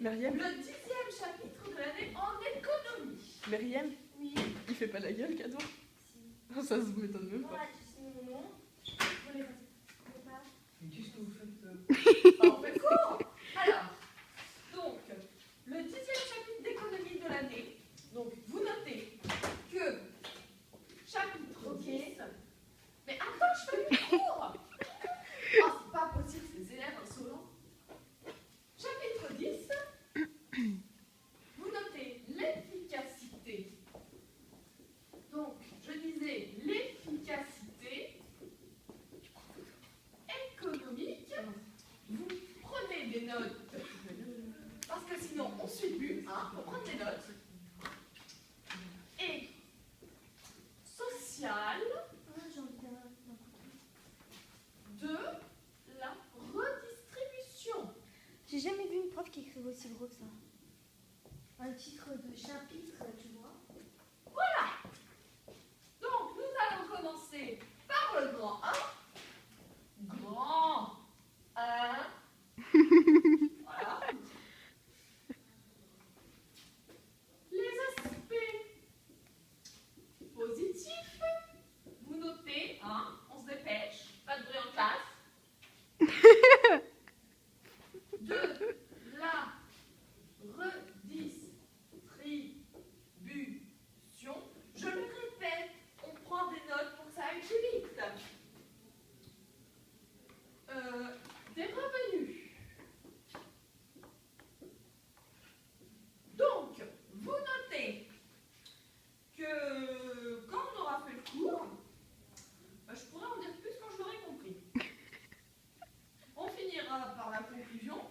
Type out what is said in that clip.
commencer Meriem. le 10e chapitre de l'année en économie. Meriem, Oui. il fait pas la gueule, cadeau. Si. Ça se m'étonne même pas. Voilà, tu signes mon nom. Vous les faites pas. Mais qu'est-ce que vous faites On fait court. Alors, donc, le 10e chapitre d'économie de l'année. Donc, vous notez que chapitre 10. Mais attends, je fais le cours. Oh, c'est pas possible, ces élèves insolents. Chapitre 10. Vous notez l'efficacité. Donc, je disais l'efficacité économique. Vous prenez des notes. Parce que sinon, on ne suit plus. Hein, on prend des notes. Et sociale de la redistribution. J'ai jamais vu une prof qui écrivait aussi gros que ça. Un titre de chapitre, tu vois. Voilà. Donc, nous allons commencer par le grand 1. Grand 1. Voilà. Les aspects positifs. Vous notez, hein, on se dépêche, pas de bruit en classe. De la redistribution. Je le répète, on prend des notes pour que ça aille plus vite. Des revenus. Donc, vous notez que quand on aura fait le cours, je pourrai en dire plus quand je l'aurai compris. On finira par la conclusion.